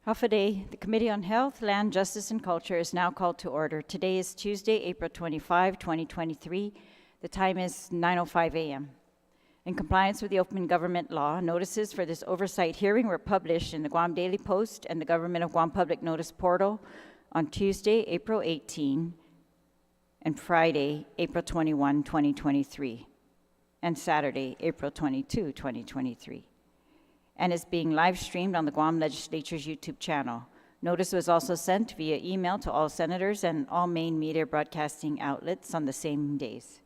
Hafaday, the Committee on Health, Land, Justice, and Culture is now called to order. Today is Tuesday, April 25, 2023. The time is 9:05 a.m. In compliance with the Open Government Law, notices for this oversight hearing were published in the Guam Daily Post and the Government of Guam Public Notice Portal on Tuesday, April 18, and Friday, April 21, 2023, and Saturday, April 22, 2023. And is being live streamed on the Guam Legislature's YouTube channel. Notice was also sent via email to all senators and all main media broadcasting outlets on the same days.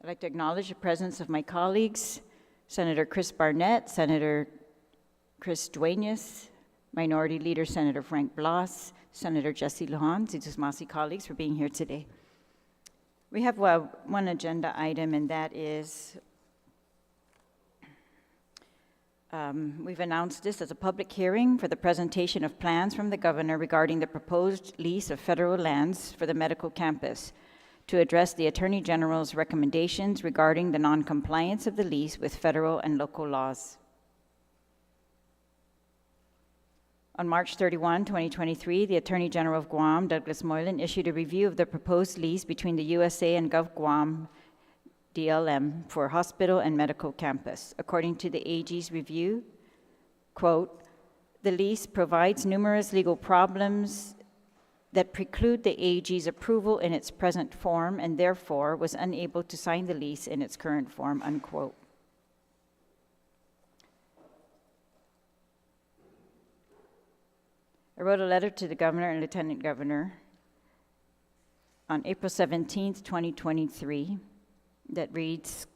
I'd like to acknowledge the presence of my colleagues, Senator Chris Barnett, Senator Chris Duenas, Minority Leader Senator Frank Blas, Senator Jesse Lujan, Zitusmasi colleagues for being here today. We have one agenda item, and that is, we've announced this as a public hearing for the presentation of plans from the governor regarding the proposed lease of federal lands for the medical campus to address the Attorney General's recommendations regarding the non-compliance of the lease with federal and local laws. On March 31, 2023, the Attorney General of Guam, Douglas Moylan, issued a review of the proposed lease between the USA and Gov Guam DLM for hospital and medical campus. According to the AG's review, quote, the lease provides numerous legal problems that preclude the AG's approval in its present form and therefore was unable to sign the lease in its current form, unquote. I wrote a letter to the governor and lieutenant governor on April 17, 2023, that reads,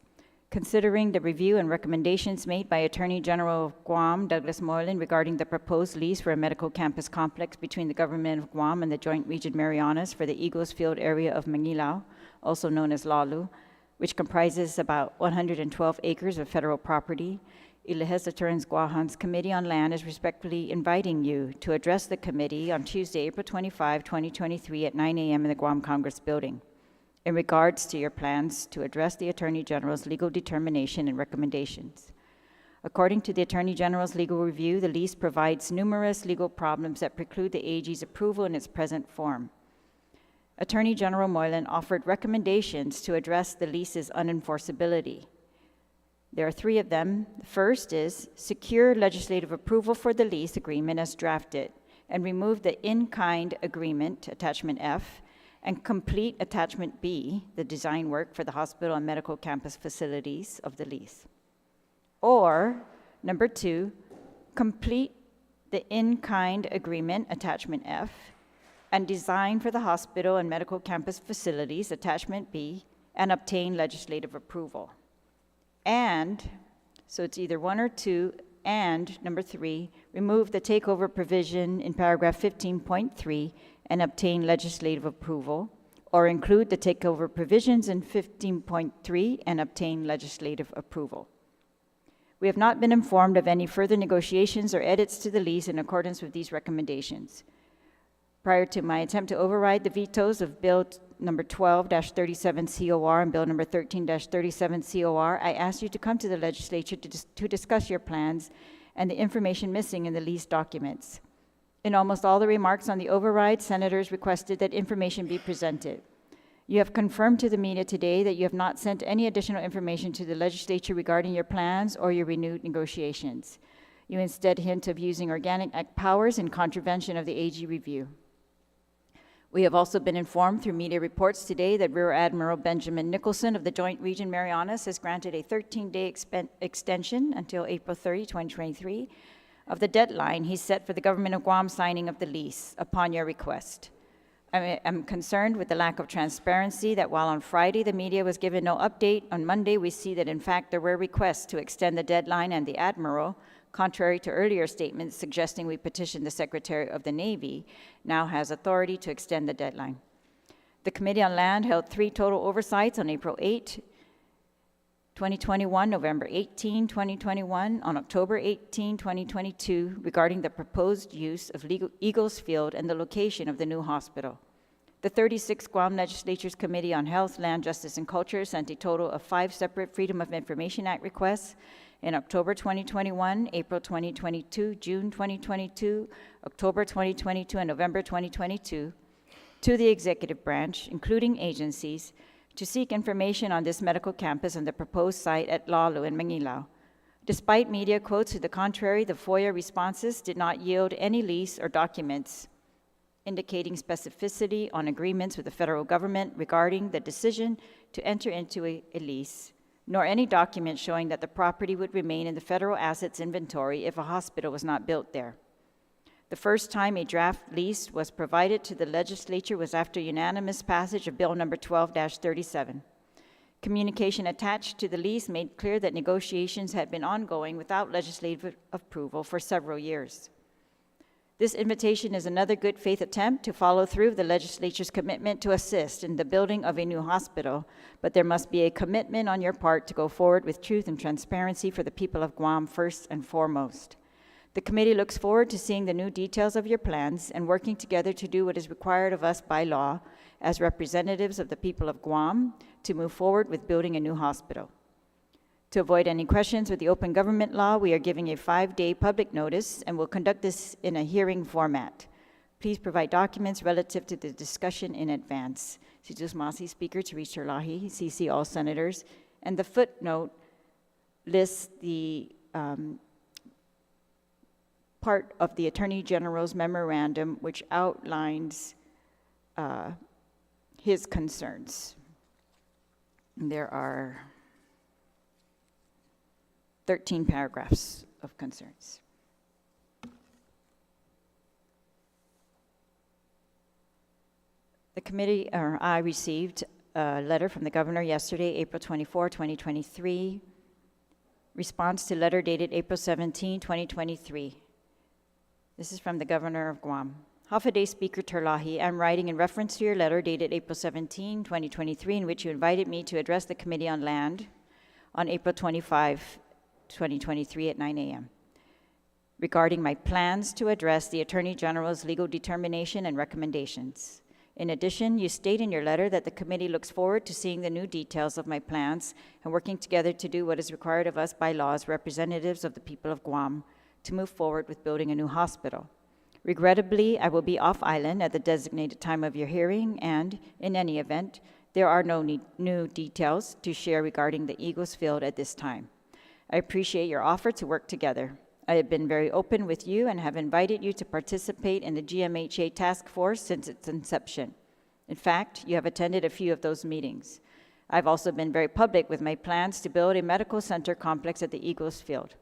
considering the review and recommendations made by Attorney General of Guam, Douglas Moylan, regarding the proposed lease for a medical campus complex between the government of Guam and the Joint Region Marianas for the Eagles Field area of Mangilao, also known as Lalu, which comprises about 112 acres of federal property, Ilahesa Guahan's Committee on Land is respectfully inviting you to address the committee on Tuesday, April 25, 2023 at 9 a.m. in the Guam Congress Building in regards to your plans to address the Attorney General's legal determination and recommendations. According to the Attorney General's legal review, the lease provides numerous legal problems that preclude the AG's approval in its present form. Attorney General Moylan offered recommendations to address the lease's unenforceability. There are three of them. The first is secure legislative approval for the lease agreement as drafted and remove the in-kind agreement, attachment F, and complete attachment B, the design work for the hospital and medical campus facilities of the lease. Or, number two, complete the in-kind agreement, attachment F, and design for the hospital and medical campus facilities, attachment B, and obtain legislative approval. And, so it's either one or two, and number three, remove the takeover provision in paragraph 15.3 and obtain legislative approval, or include the takeover provisions in 15.3 and obtain legislative approval. We have not been informed of any further negotiations or edits to the lease in accordance with these recommendations. Prior to my attempt to override the vetoes of Bill number 12-37 COR and Bill number 13-37 COR, I asked you to come to the legislature to discuss your plans and the information missing in the lease documents. In almost all the remarks on the override, senators requested that information be presented. You have confirmed to the media today that you have not sent any additional information to the legislature regarding your plans or your renewed negotiations. You instead hint of using Organic Act powers in contravention of the AG review. We have also been informed through media reports today that Rear Admiral Benjamin Nicholson of the Joint Region Marianas has granted a 13-day extension until April 30, 2023, of the deadline he set for the Government of Guam signing of the lease upon your request. I'm concerned with the lack of transparency that while on Friday the media was given no update, on Monday we see that in fact there were requests to extend the deadline, and the Admiral, contrary to earlier statements suggesting we petition the Secretary of the Navy, now has authority to extend the deadline. The Committee on Land held 3 total oversights on April 8, 2021, November 18, 2021, on October 18, 2022, regarding the proposed use of Eagles Field and the location of the new hospital. The 36th Guam Legislature's Committee on Health, Land, Justice, and Culture sent a total of 5 separate Freedom of Information Act requests in October 2021, April 2022, June 2022, October 2022, and November 2022 to the executive branch, including agencies, to seek information on this medical campus and the proposed site at Lalo in Mangilao. Despite media quotes to the contrary, the FOIA responses did not yield any lease or documents indicating specificity on agreements with the federal government regarding the decision to enter into a lease, nor any document showing that the property would remain in the federal assets inventory if a hospital was not built there. The first time a draft lease was provided to the legislature was after unanimous passage of Bill number 12-37. Communication attached to the lease made clear that negotiations had been ongoing without legislative approval for several years. This invitation is another good faith attempt to follow through the legislature's commitment to assist in the building of a new hospital, but there must be a commitment on your part to go forward with truth and transparency for the people of Guam first and foremost. The committee looks forward to seeing the new details of your plans and working together to do what is required of us by law as representatives of the people of Guam to move forward with building a new hospital. To avoid any questions with the open government law, we are giving a 5-day public notice and will conduct this in a hearing format. Please provide documents relative to the discussion in advance. Masi Speaker Therese Terlaje, CC all senators, and the footnote lists the part of the Attorney General's memorandum which outlines his concerns. There are 13 paragraphs of concerns. The committee, or I received a letter from the governor yesterday, April 24, 2023, response to letter dated April 17, 2023. This is from the governor of Guam. Hafa-Day Speaker Terlaje, I'm writing in reference to your letter dated April 17, 2023, in which you invited me to address the Committee on Land on April 25, 2023 at 9 a.m. regarding my plans to address the Attorney General's legal determination and recommendations. In addition, you state in your letter that the committee looks forward to seeing the new details of my plans and working together to do what is required of us by law as representatives of the people of Guam to move forward with building a new hospital. Regrettably, I will be off island at the designated time of your hearing, and in any event, there are no new details to share regarding the Eagles Field at this time. I appreciate your offer to work together. I have been very open with you and have invited you to participate in the GMHA task force since its inception. In fact, you have attended a few of those meetings. I've also been very public with my plans to build a medical center complex at the Eagles Field.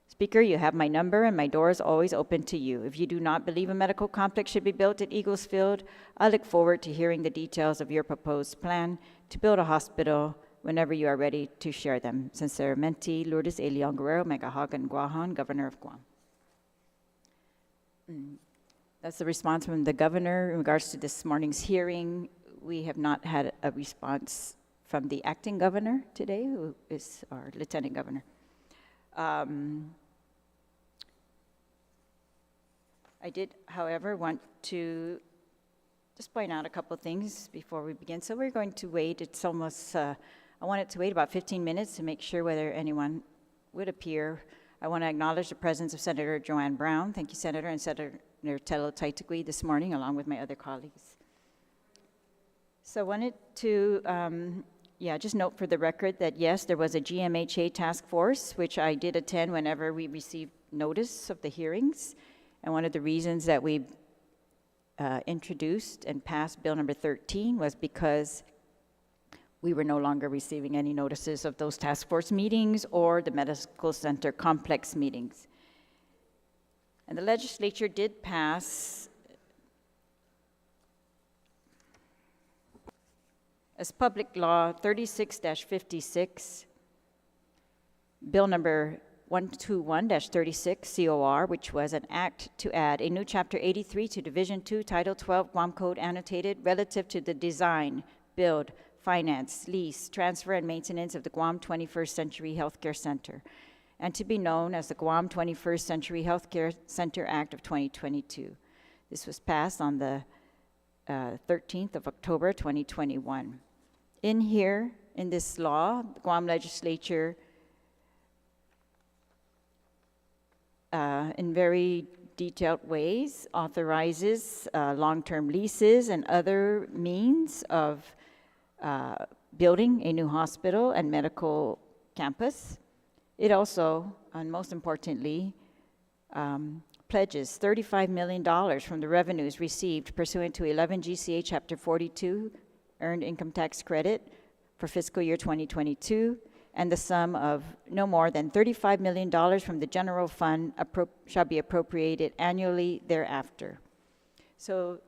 Speaker, you have my number and my door is always open to you. If you do not believe a medical complex should be built at Eagles Field, I look forward to hearing the details of your proposed plan to build a hospital whenever you are ready to share them. Sinceramente, Lourdes A. Leon Guerrero, Megahagan Guahan, Governor of Guam. That's the response from the governor in regards to this morning's hearing. We have not had a response from the acting governor today, who is our lieutenant governor. I did, however, want to just point out a couple of things before we begin. So we're going to wait. It's almost, I wanted to wait about 15 minutes to make sure whether anyone would appear. I want to acknowledge the presence of Senator Joanne Brown. Thank you, Senator, and Senator Terlaje this morning, along with my other colleagues. So I wanted to, just note for the record that yes, there was a GMHA task force, which I did attend whenever we received notice of the hearings. And one of the reasons that we introduced and passed Bill number 13 was because we were no longer receiving any notices of those task force meetings or the medical center complex meetings. And the legislature did pass as Public Law 36-56, Bill number 121-36 COR, which was an act to add a new Chapter 83 to Division 2, Title 12 Guam Code annotated relative to the design, build, finance, lease, transfer, and maintenance of the Guam 21st Century Healthcare Center, and to be known as the Guam 21st Century Healthcare Center Act of 2022. This was passed on the 13th of October 2021. In here, in this law, the Guam legislature, in very detailed ways, authorizes long-term leases and other means of building a new hospital and medical campus. It also, and most importantly, pledges $35 million from the revenues received pursuant to 11 GCA Chapter 42 Earned Income Tax Credit for fiscal year 2022, and the sum of no more than $35 million from the general fund shall be appropriated annually thereafter. So,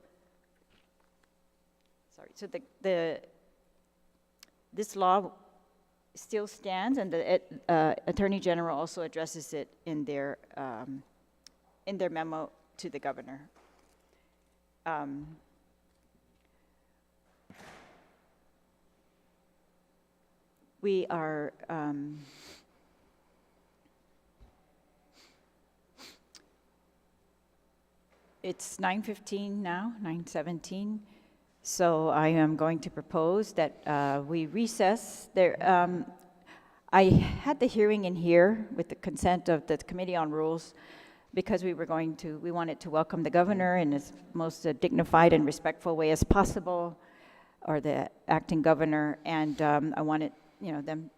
this law still stands, and the Attorney General also addresses it in their memo to the governor. We are it's 9:15 now, 9:17. So I am going to propose that we recess. I had the hearing in here with the consent of the Committee on Rules because we wanted to welcome the governor in his most dignified and respectful way as possible, or the acting governor, and I wanted them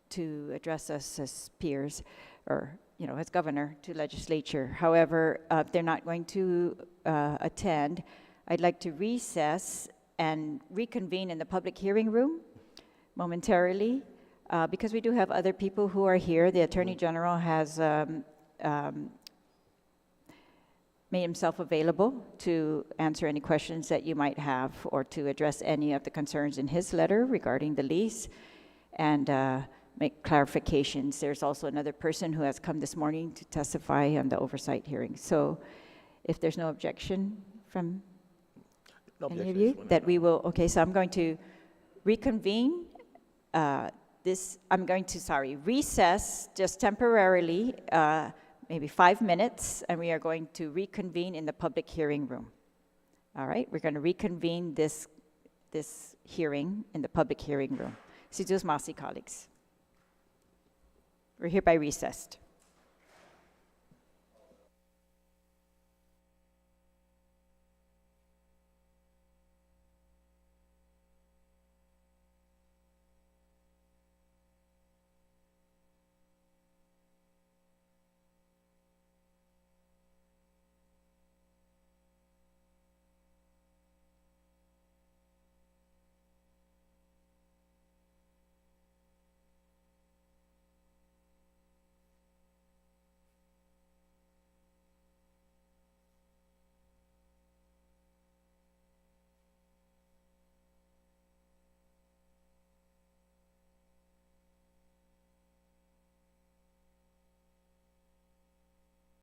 to address us as peers, or as governor to legislature. However, if they're not going to attend, I'd like to recess and reconvene in the public hearing room momentarily, because we do have other people who are here. The Attorney General has made himself available to answer any questions that you might have, or to address any of the concerns in his letter regarding the lease, and make clarifications. There's also another person who has come this morning to testify on the oversight hearing. So if there's no objection from any of you, that we will, okay, so I'm going to reconvene recess just temporarily, maybe 5 minutes, and we are going to reconvene in the public hearing room. All right, we're going to reconvene this hearing in the public hearing room. Sidus Masi, colleagues. We're hereby recessed.